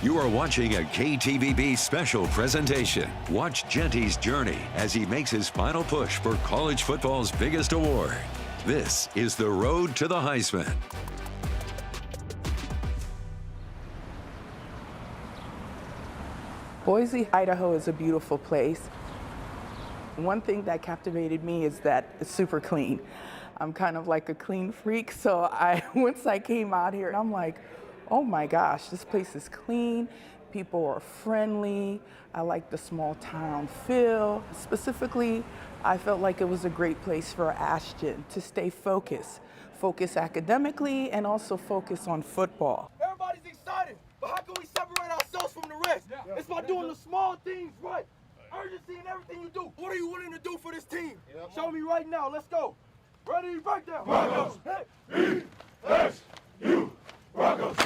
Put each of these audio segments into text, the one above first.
You are watching a KTVB special presentation. Watch Jeanty's journey as he makes his final push for college football's biggest award. This is the road to the Heisman. Boise, Idaho is a beautiful place. One thing that captivated me is that it's super clean. I'm kind of like a clean freak, so once I came out here, I'm like, oh my gosh, this place is clean. People are friendly. I like the small town feel. Specifically, I felt like it was a great place for Ashton to stay focused. Focus academically and also focus on football. Everybody's excited, but how can we separate ourselves from the rest? It's by doing the small things right. Urgency in everything you do. What are you willing to do for this team? Show me right now. Let's go. Ready, breakdown. Broncos. E-S-U. Broncos.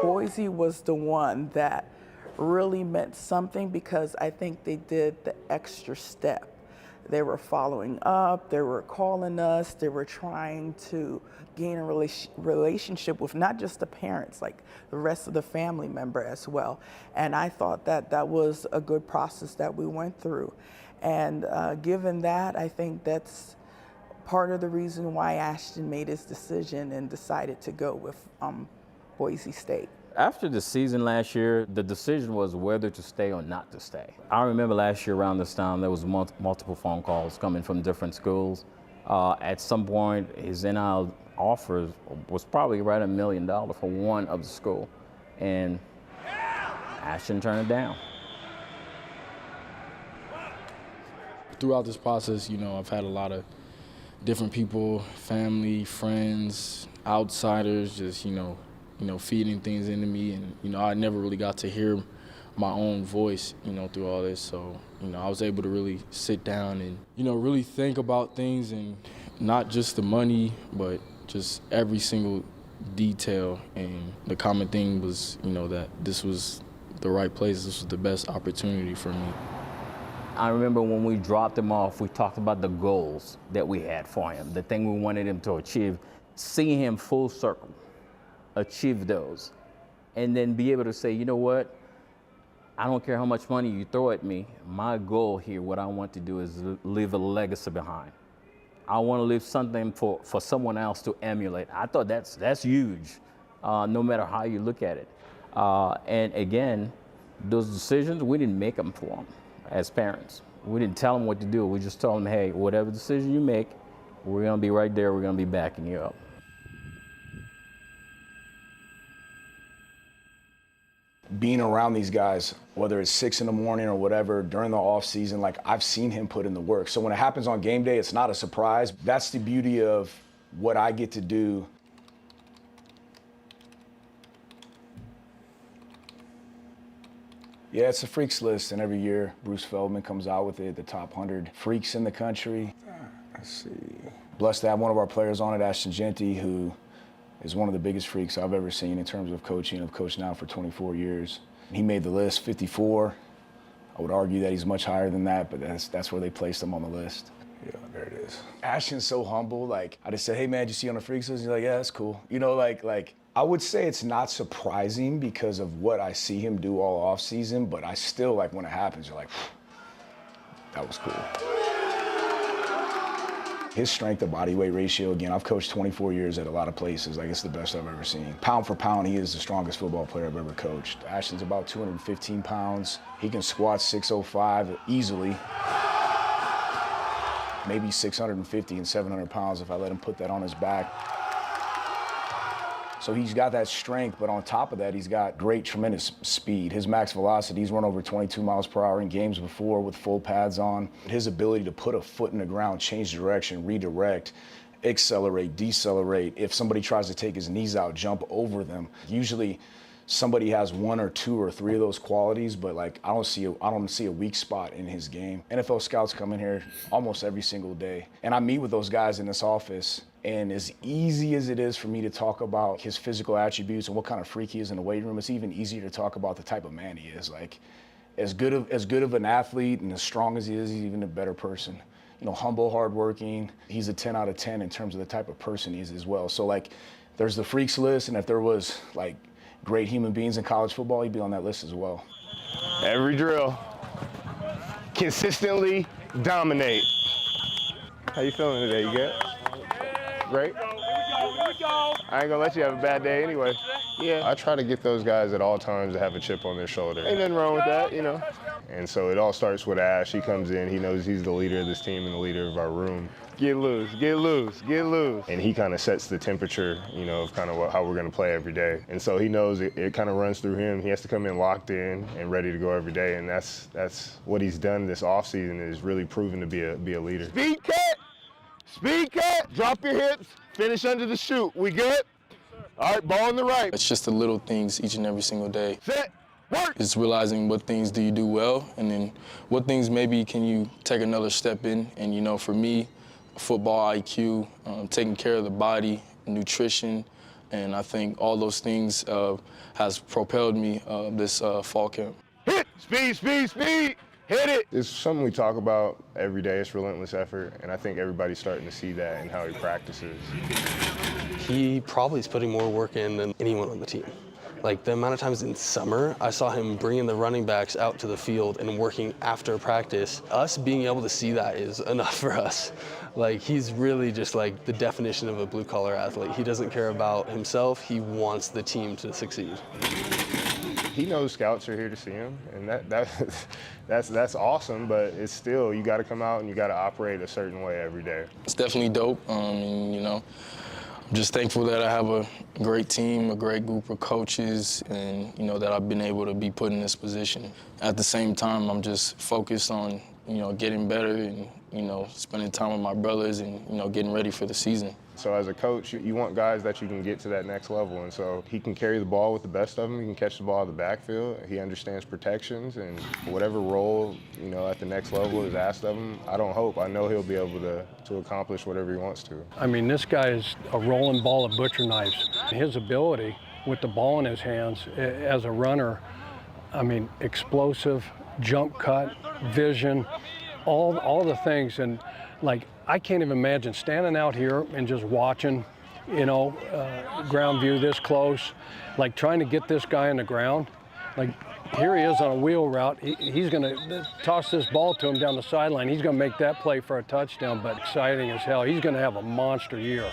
Boise was the one that really meant something because I think they did the extra step. They were following up, they were calling us, they were trying to gain a relationship with not just the parents, like the rest of the family member as well. And I thought that that was a good process that we went through. And given that, I think that's part of the reason why Ashton made his decision and decided to go with Boise State. After the season last year, the decision was whether to stay or not to stay. I remember last year around this time, there was multiple phone calls coming from different schools. At some point, his NIL offer was probably right $1 million for one of the school, and Ashton turned it down. Throughout this process, I've had a lot of different people, family, friends, outsiders, just, feeding things into me. And, I never really got to hear my own voice, through all this. So, I was able to really sit down and, really think about things, and not just the money, but just every single detail. And the common thing was, that this was the right place. This was the best opportunity for me. I remember when we dropped him off, we talked about the goals that we had for him, the thing we wanted him to achieve, seeing him full circle, achieve those, and then be able to say, you know what, I don't care how much money you throw at me, my goal here, what I want to do is leave a legacy behind. I want to leave something for someone else to emulate. I thought that's huge, no matter how you look at it. And again, those decisions, we didn't make them for him. As parents, we didn't tell them what to do. We just told them, hey, whatever decision you make, we're going to be right there. We're going to be backing you up. Being around these guys, whether it's 6 in the morning or whatever, during the off season, like I've seen him put in the work. So when it happens on game day, it's not a surprise. That's the beauty of what I get to do. Yeah, it's a freaks list, and every year Bruce Feldman comes out with it, the top 100 freaks in the country. Let's see. Blessed to have one of our players on it, Ashton Jeanty, who is one of the biggest freaks I've ever seen in terms of coaching. I've coached now for 24 years. He made the list, 54. I would argue that he's much higher than that, but that's where they placed him on the list. Yeah, there it is. Ashton's so humble. Like, I just said, hey man, did you see on the freaks list? He's like, yeah, that's cool. Like. I would say it's not surprising because of what I see him do all off season, but I still, like, when it happens, you're like, that was cool. His strength to body weight ratio, again, I've coached 24 years at a lot of places. Like, it's the best I've ever seen. Pound for pound, he is the strongest football player I've ever coached. Ashton's about 215 pounds. He can squat 605 easily. Maybe 650 and 700 pounds if I let him put that on his back. So he's got that strength, but on top of that, he's got great, tremendous speed. His max velocity, he's run over 22 miles per hour in games before with full pads on. His ability to put a foot in the ground, change direction, redirect, accelerate, decelerate. If somebody tries to take his knees out, jump over them. Usually somebody has 1 or 2 or 3 of those qualities, but like I don't see a weak spot in his game. NFL scouts come in here almost every single day, and I meet with those guys in this office. And as easy as it is for me to talk about his physical attributes and what kind of freak he is in the weight room, it's even easier to talk about the type of man he is. Like, as good of an athlete and as strong as he is, he's even a better person. Humble, hardworking. He's a 10 out of 10 in terms of the type of person he is as well. So, like, there's the freaks list, and if there was, like, great human beings in college football, he'd be on that list as well. Every drill. Consistently dominate. How you feeling today? You good? Great? I ain't gonna let you have a bad day anyway. Yeah. I try to get those guys at all times to have a chip on their shoulder. Ain't nothing wrong with that, you know. And so it all starts with Ash. He comes in, he knows he's the leader of this team and the leader of our room. Get loose, get loose, get loose. And he kind of sets the temperature, you know, of kind of how we're gonna play every day. And so he knows it kind of runs through him. He has to come in locked in and ready to go every day. And that's what he's done this offseason, is really proven to be a leader. Speed cat, drop your hips, finish under the chute. We good? All right, ball on the right. It's just the little things each and every single day. Set, work. It's realizing what things do you do well, and then what things maybe can you take another step in. And, you know, for me, football IQ, taking care of the body, nutrition, and I think all those things has propelled me this fall camp. Hit, speed, speed, speed. Hit it! It's something we talk about every day. It's relentless effort, and I think everybody's starting to see that in how he practices. He probably is putting more work in than anyone on the team. Like, the amount of times in summer, I saw him bringing the running backs out to the field and working after practice. Us being able to see that is enough for us. Like, he's really just like the definition of a blue-collar athlete. He doesn't care about himself. He wants the team to succeed. He knows scouts are here to see him, and that's awesome, but it's still, you got to come out and you got to operate a certain way every day. It's definitely dope, and, you know, I'm just thankful that I have a great team, a great group of coaches, and, you know, that I've been able to be put in this position. At the same time, I'm just focused on, you know, getting better and, you know, spending time with my brothers and, you know, getting ready for the season. So as a coach, you want guys that you can get to that next level, and so he can carry the ball with the best of them. He can catch the ball at the backfield. He understands protections, and whatever role, you know, at the next level is asked of him, I know he'll be able to accomplish whatever he wants to. I mean, this guy is a rolling ball of butcher knives. His ability with the ball in his hands as a runner, I mean, explosive, jump cut, vision, all the things. And like, I can't even imagine standing out here and just watching, you know, ground view this close, like trying to get this guy on the ground. Like, here he is on a wheel route. He's going to toss this ball to him down the sideline. He's going to make that play for a touchdown, but exciting as hell. He's going to have a monster year.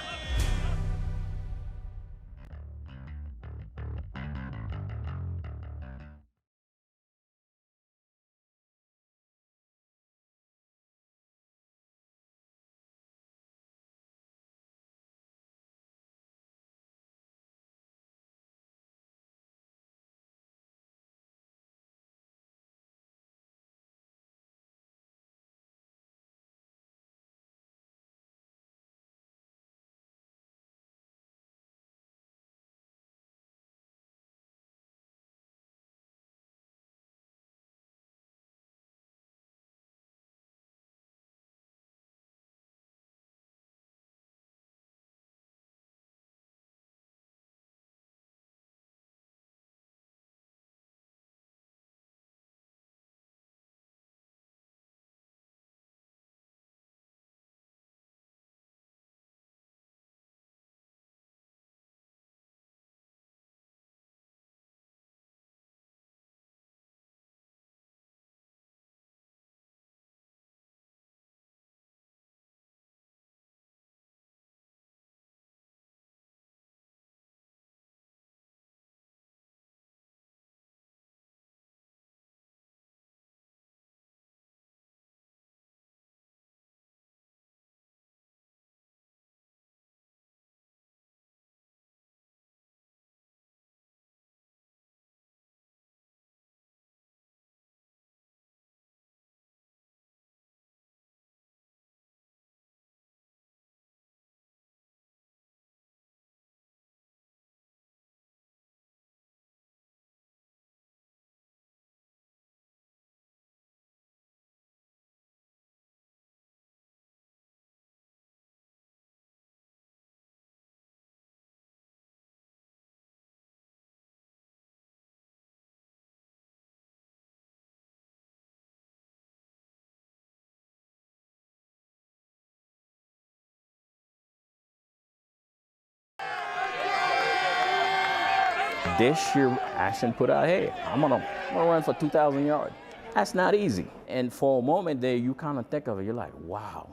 This year, Ashton put out, hey, I'm gonna run for 2,000 yards. That's not easy. And for a moment there, you kind of think of it, you're like, wow,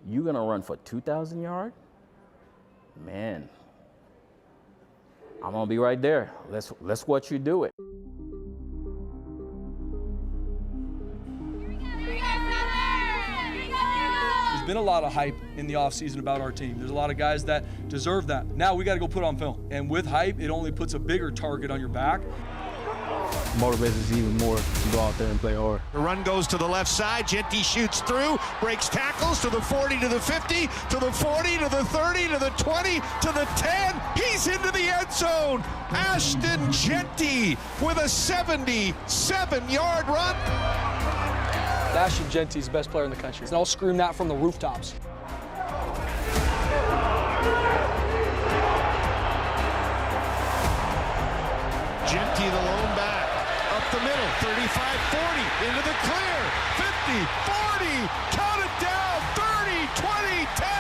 you're gonna run for 2,000 yards? Man, I'm gonna be right there. Let's watch you do it. There's been a lot of hype in the offseason about our team. There's a lot of guys that deserve that. Now we got to go put on film. And with hype, it only puts a bigger target on your back. Motivates us even more to go out there and play hard. The run goes to the left side. Jeanty shoots through, breaks tackles to the 40, to the 50, to the 40, to the 30, to the 20, to the 10. He's into the end zone. Ashton Jeanty with a 77-yard run. Ashton Jeanty is the best player in the country. And I'll scream that from the rooftops. Jeanty, the lone back, up the middle, 35-40, into the clear, 50, 40, count it down, 30, 20, 10.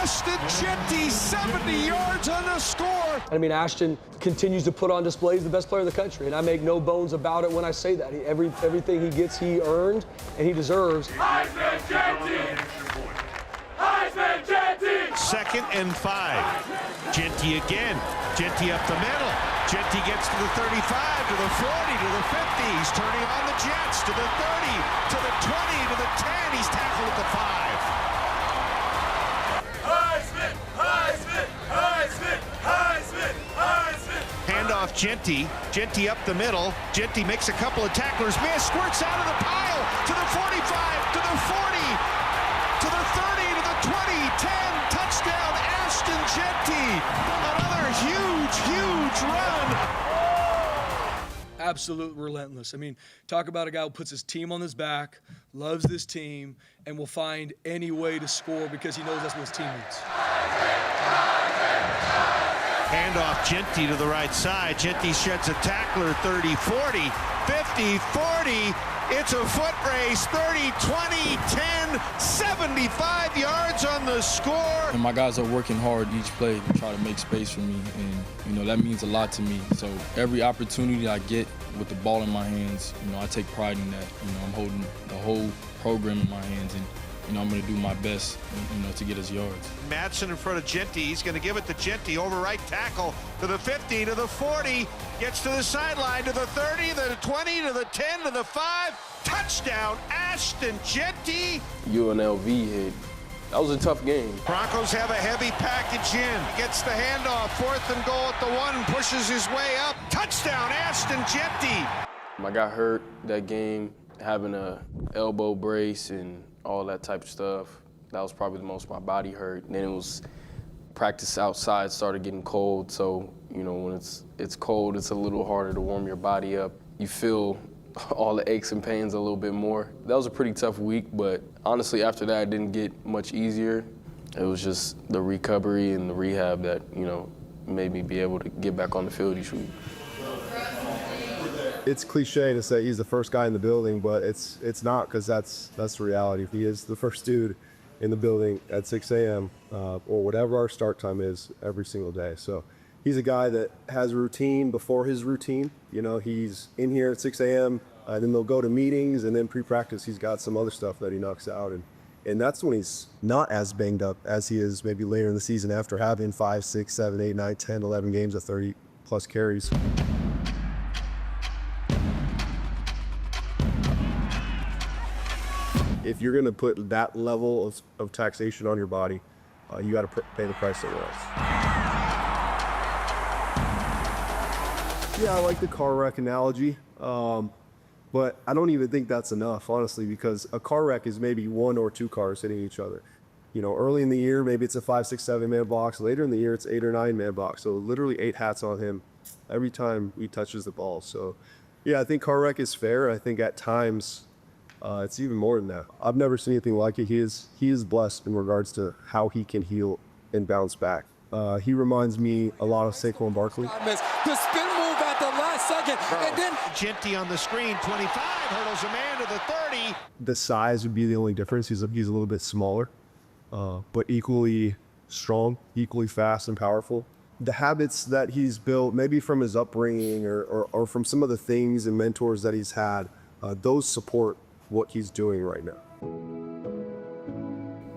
Ashton Jeanty, 70 yards on the score. I mean, Ashton continues to put on display. He's the best player in the country, and I make no bones about it when I say that. Everything he gets, he earned, and he deserves. Heisman Jeanty! Heisman Jeanty! 2nd and 5. Jeanty again. Jeanty up the middle. Jeanty gets to the 35, to the 40, to the 50. He's turning on the Jets, to the 30, to the 20, to the 10. He's tackled at the 5. Heisman! Heisman! Heisman! Heisman! Heisman! Handoff Jeanty. Jeanty up the middle. Jeanty makes a couple of tacklers miss. Squirts out of the pile to the 45, to the 40, to the 30, to the 20, 10. Touchdown, Ashton Jeanty. Another huge run. Absolute relentless. I mean, talk about a guy who puts his team on his back, loves this team, and will find any way to score because he knows that's what his team needs. Handoff Jeanty to the right side. Jeanty sheds a tackler, 30, 40, 50, 40. It's a foot race, 30, 20, 10, 75 yards on the score. And my guys are working hard each play to try to make space for me, and that means a lot to me. So every opportunity I get with the ball in my hands, I take pride in that. I'm holding the whole program in my hands, and I'm going to do my best, to get us yards. Madsen in front of Jeanty. He's going to give it to Jeanty over right tackle to the 50, to the 40, gets to the sideline, to the 30, to the 20, to the 10, to the 5. Touchdown, Ashton Jeanty. UNLV hit. That was a tough game. Broncos have a heavy package in. Gets the handoff, 4th and goal at the 1, and pushes his way up. Touchdown, Ashton Jeanty. I got hurt that game, having a elbow brace and all that type of stuff. That was probably the most my body hurt. And then it was practice outside started getting cold. So, when it's cold, it's a little harder to warm your body up. You feel all the aches and pains a little bit more. That was a pretty tough week, but honestly, after that, it didn't get much easier. It was just the recovery and the rehab that, made me be able to get back on the field each week. It's cliche to say he's the first guy in the building, but it's not, because that's the reality. He is the first dude in the building at 6 a.m. Or whatever our start time is every single day. So he's a guy that has a routine before his routine. He's in here at 6 a.m. Then they'll go to meetings, and then pre-practice he's got some other stuff that he knocks out. And that's when he's not as banged up as he is maybe later in the season after having 5, 6, 7, 8, 9, 10, 11 games of 30-plus carries. If you're going to put that level of taxation on your body, you got to pay the price somewhere else. Yeah, I like the car wreck analogy, but I don't even think that's enough, honestly, because a car wreck is maybe 1 or 2 cars hitting each other. Early in the year, maybe it's a 5, 6, 7-man box. Later in the year, it's 8 or 9-man box. So literally 8 hats on him every time he touches the ball. So, yeah, I think car wreck is fair. I think at times it's even more than that. I've never seen anything like it. He is blessed in regards to how he can heal and bounce back. He reminds me a lot of Saquon Barkley. The spin move at the last second, and then Jeanty on the screen, 25, hurdles a man to the 30. The size would be the only difference. He's a little bit smaller, but equally strong, equally fast and powerful. the habits that he's built, maybe from his upbringing or from some of the things and mentors that he's had, those support what he's doing right now.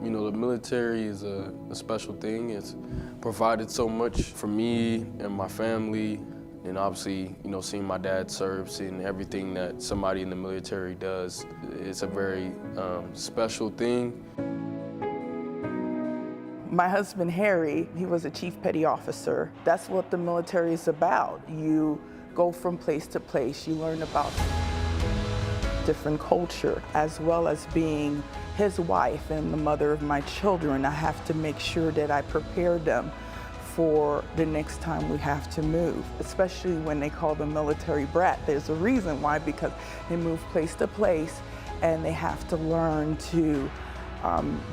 You know, the military is a special thing. It's provided so much for me and my family, and obviously, you know, seeing my dad serve, seeing everything that somebody in the military does, it's a very special thing. My husband, Harry, he was a chief petty officer. That's what the military is about. You go from place to place, you learn about different culture, as well as being his wife and the mother of my children. I have to make sure that I prepare them for the next time we have to move, especially when they call the military brat. There's a reason why, because they move place to place and they have to learn to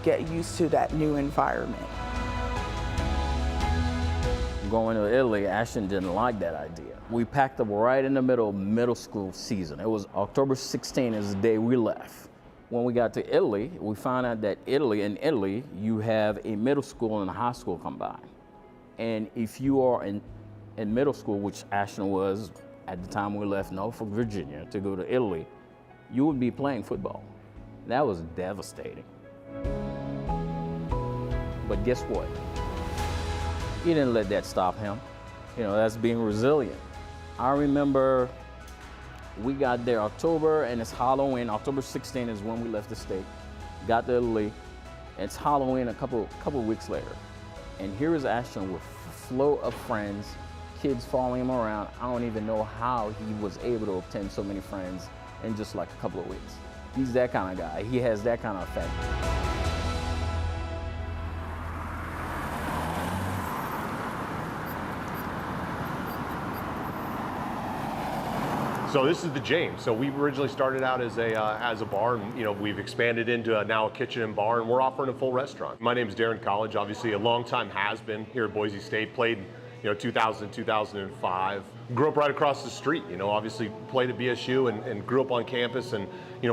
get used to that new environment. Going to Italy, Ashton didn't like that idea. We packed up right in the middle of middle school season. It was October 16th is the day we left. When we got to Italy, we found out that in Italy, you have a middle school and a high school combined. And if you are in middle school, which Ashton was at the time we left Norfolk, Virginia, to go to Italy, you would be playing football. That was devastating. But guess what? He didn't let that stop him. You know, that's being resilient. I remember we got there October, and it's Halloween. October 16th is when we left the state. Got to Italy. It's Halloween a couple weeks later. And here is Ashton with a flow of friends, kids following him around. I don't even know how he was able to obtain so many friends in just like a couple of weeks. He's that kind of guy. He has that kind of effect. So this is the James. So we originally started out as a bar, and you know, we've expanded into now a kitchen and bar, and we're offering a full restaurant. My name is Darren College, obviously a longtime has-been here at Boise State. Played, 2000, 2005. Grew up right across the street. Obviously played at BSU and grew up on campus, and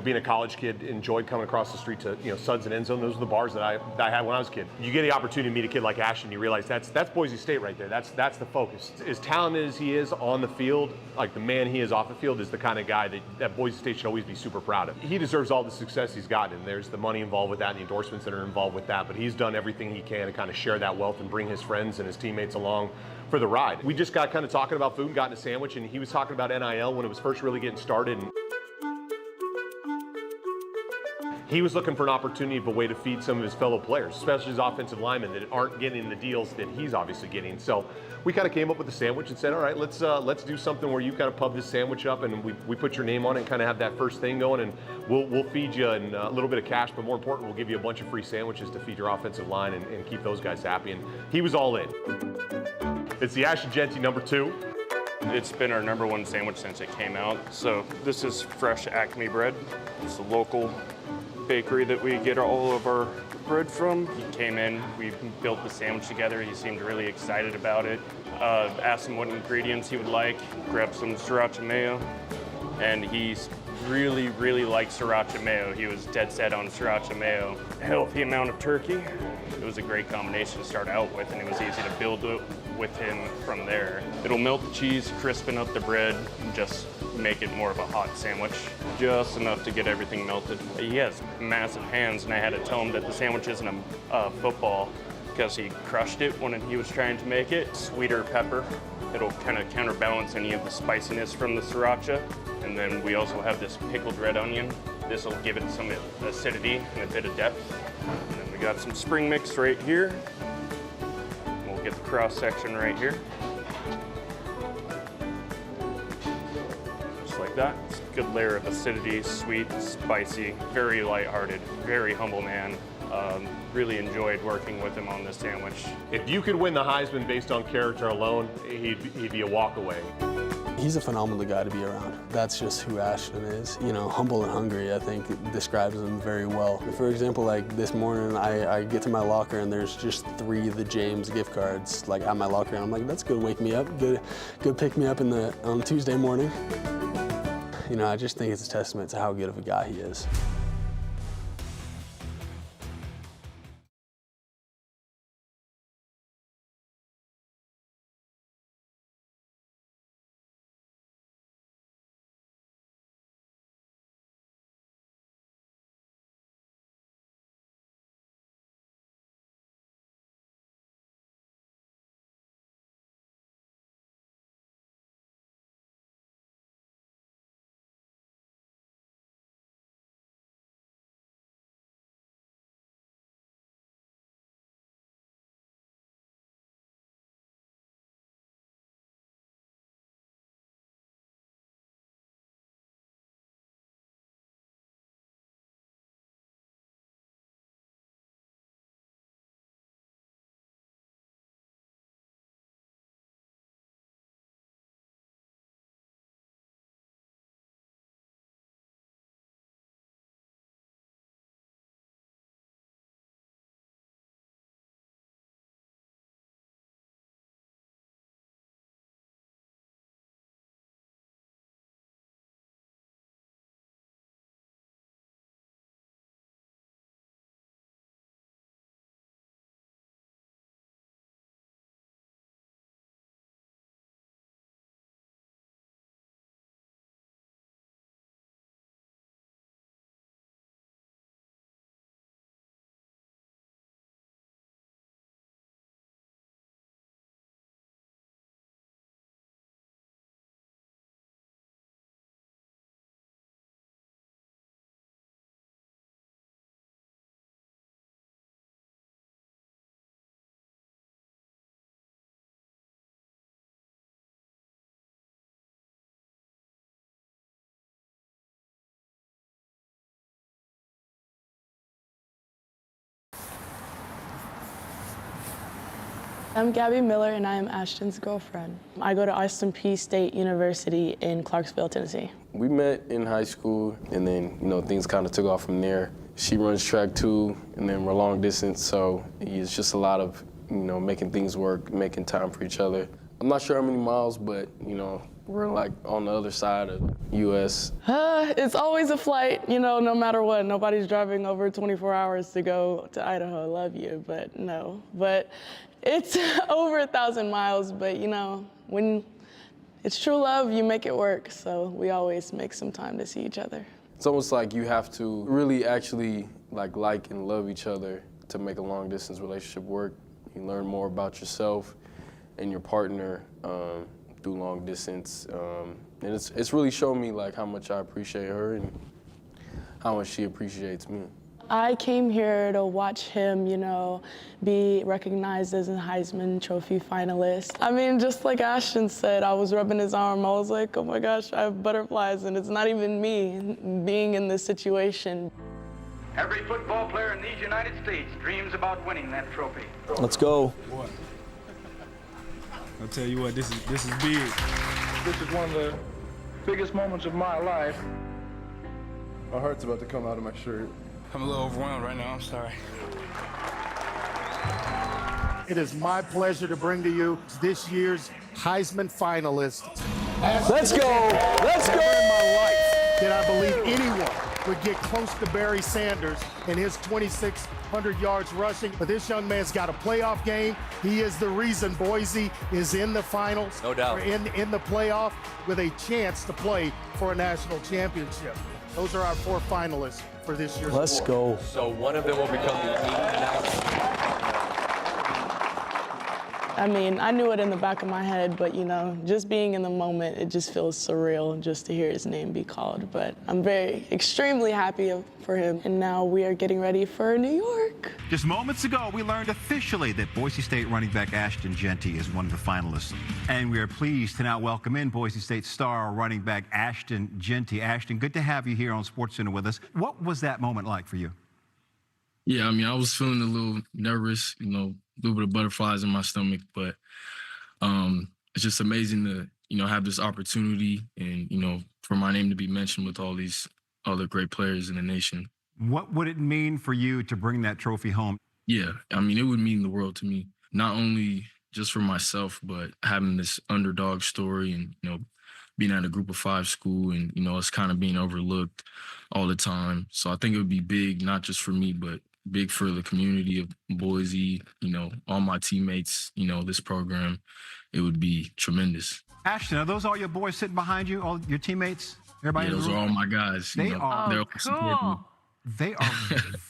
being a college kid, enjoyed coming across the street to Suds and End Zone. Those were the bars that I had when I was a kid. You get the opportunity to meet a kid like Ashton, you realize that's Boise State right there. That's the focus. As talented as he is on the field, like the man he is off the field is the kind of guy that Boise State should always be super proud of. He deserves all the success he's gotten, and there's the money involved with that and the endorsements that are involved with that, but he's done everything he can to kind of share that wealth and bring his friends and his teammates along for the ride. We just got kind of talking about food and gotten a sandwich, and he was talking about NIL when it was first really getting started. And he was looking for an opportunity of a way to feed some of his fellow players, especially his offensive linemen that aren't getting the deals that he's obviously getting. So we kind of came up with a sandwich and said, all right, let's do something where you kind of pub this sandwich up, and we put your name on it and kind of have that first thing going, and we'll feed you and a little bit of cash, but more important, we'll give you a bunch of free sandwiches to feed your offensive line and keep those guys happy. And he was all in. It's the Ashton Jeanty #2. It's been our #1 sandwich since it came out. So this is fresh Acme bread. It's a local bakery that we get all of our bread from. He came in, we built the sandwich together. He seemed really excited about it. Asked him what ingredients he would like, grabbed some sriracha mayo, and he really, really liked sriracha mayo. He was dead set on sriracha mayo. Healthy amount of turkey. It was a great combination to start out with, and it was easy to build it with him from there. It'll melt the cheese, crispen up the bread, and just make it more of a hot sandwich. Just enough to get everything melted. He has massive hands, and I had to tell him that the sandwich isn't a football because he crushed it when he was trying to make it. Sweeter pepper. It'll kind of counterbalance any of the spiciness from the sriracha. And then we also have this pickled red onion. This will give it some acidity and a bit of depth. And then we got some spring mix right here. We'll get the cross section right here. Just like that. It's a good layer of acidity, sweet, spicy, very lighthearted, very humble man. Really enjoyed working with him on this sandwich. If you could win the Heisman based on character alone, he'd be a walk away. He's a phenomenal guy to be around. That's just who Ashton is. Humble and hungry, I think, describes him very well. For example, like this morning, I get to my locker and there's just 3 of the James gift cards like at my locker, and I'm like, that's good, wake me up, good pick me up on Tuesday morning. I just think it's a testament to how good of a guy he is. I'm Gabby Miller, and I am Ashton's girlfriend. I go to Austin Peay State University in Clarksville, Tennessee. We met in high school, and then, things kind of took off from there. She runs track too, and then we're long distance, so it's just a lot of, making things work, making time for each other. I'm not sure how many miles, but, we're like on the other side of U.S. It's always a flight, no matter what. Nobody's driving over 24 hours to go to Idaho. I love you, but no. But it's over 1,000 miles, but when it's true love, you make it work. So we always make some time to see each other. It's almost like you have to really actually like and love each other to make a long distance relationship work. You learn more about yourself and your partner through long distance. And it's really shown me how much I appreciate her and how much she appreciates me. I came here to watch him, be recognized as a Heisman Trophy finalist. I mean, just like Ashton said, I was rubbing his arm. I was like, oh my gosh, I have butterflies, and it's not even me being in this situation. Every football player in these United States dreams about winning that trophy. Let's go. Boy, I'll tell you what, this is big. This is one of the biggest moments of my life. My heart's about to come out of my shirt. I'm a little overwhelmed right now, I'm sorry. It is my pleasure to bring to you this year's Heisman finalist. Let's go! Let's go! In my life did I believe anyone would get close to Barry Sanders and his 2,600 yards rushing. But this young man's got a playoff game. He is the reason Boise is in the finals. No doubt. Or in the playoff with a chance to play for a national championship. Those are our 4 finalists for this year's award. Let's go. So one of them will become the team. I mean, I knew it in the back of my head, but just being in the moment, it just feels surreal just to hear his name be called. But I'm extremely happy for him. And now we are getting ready for New York. Just moments ago, we learned officially that Boise State running back Ashton Jeanty is one of the finalists. And we are pleased to now welcome in Boise State star running back Ashton Jeanty. Ashton, good to have you here on SportsCenter with us. What was that moment like for you? Yeah, I was feeling a little nervous, a little bit of butterflies in my stomach, but it's just amazing to, have this opportunity and, for my name to be mentioned with all these other great players in the nation. What would it mean for you to bring that trophy home? Yeah, it would mean the world to me, not only just for myself, but having this underdog story and, being at a group of 5 school and, us kind of being overlooked all the time. So I think it would be big, not just for me, but big for the community of Boise, all my teammates, this program. It would be tremendous. Ashton, are those all your boys sitting behind you, all your teammates? Everybody? Yeah, those are all my guys. They are. They're Cool. They are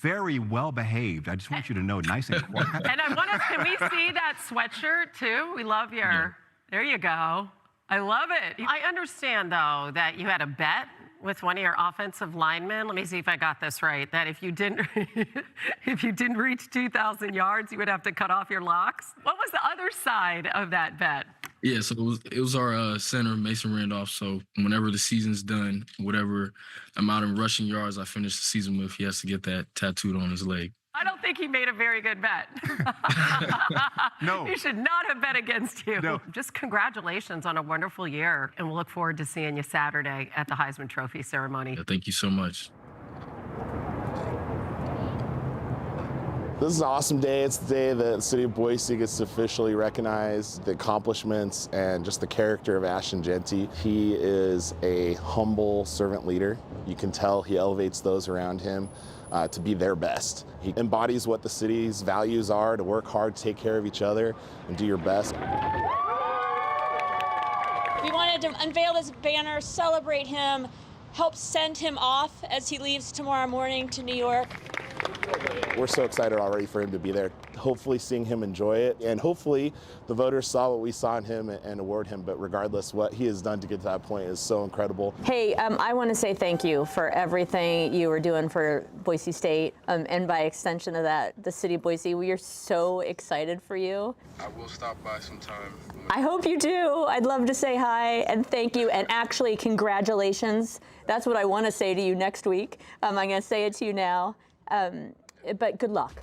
very well behaved. I just want you to know, nice and quiet. And can we see that sweatshirt too? We love there you go. I love it. I understand though that you had a bet with one of your offensive linemen. Let me see if I got this right. That if you didn't reach 2,000 yards, you would have to cut off your locks. What was the other side of that bet? Yeah, so it was our center, Mason Randolph. So whenever the season's done, whatever amount of rushing yards I finish the season with, he has to get that tattooed on his leg. I don't think he made a very good bet. No. He should not have bet against you. No. Just congratulations on a wonderful year, and we'll look forward to seeing you Saturday at the Heisman Trophy ceremony. Yeah, thank you so much. This is an awesome day. It's the day that the city of Boise gets to officially recognize the accomplishments and just the character of Ashton Jeanty. He is a humble servant leader. You can tell he elevates those around him to be their best. He embodies what the city's values are, to work hard, take care of each other, and do your best. We wanted to unveil this banner, celebrate him, help send him off as he leaves tomorrow morning to New York. We're so excited already for him to be there, hopefully seeing him enjoy it, and hopefully the voters saw what we saw in him and award him, but regardless, what he has done to get to that point is so incredible. Hey, I want to say thank you for everything you were doing for Boise State, and by extension of that, the city of Boise. We are so excited for you. I will stop by sometime. I hope you do. I'd love to say hi and thank you, and actually congratulations. That's what I want to say to you next week. I'm going to say it to you now. But good luck.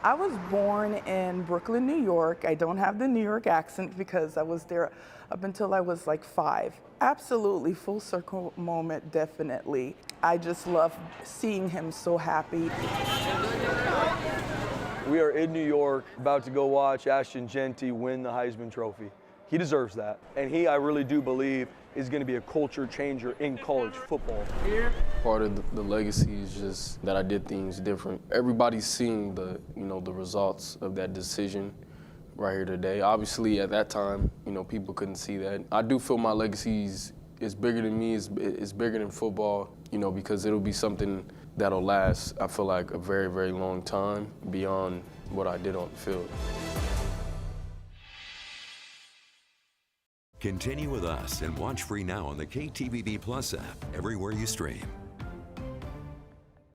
I was born in Brooklyn, New York. I don't have the New York accent because I was there up until I was like 5. Absolutely, full circle moment, definitely. I just love seeing him so happy. We are in New York, about to go watch Ashton Jeanty win the Heisman Trophy. He deserves that. And he, I really do believe, is going to be a culture changer in college football. Part of the legacy is just that I did things different. Everybody's seeing the, the results of that decision right here today. Obviously, at that time, people couldn't see that. I do feel my legacy is bigger than me, it's bigger than football, because it'll be something that'll last, I feel like, a very, very long time beyond what I did on the field. Continue with us and watch free now on the KTVB Plus app, everywhere you stream.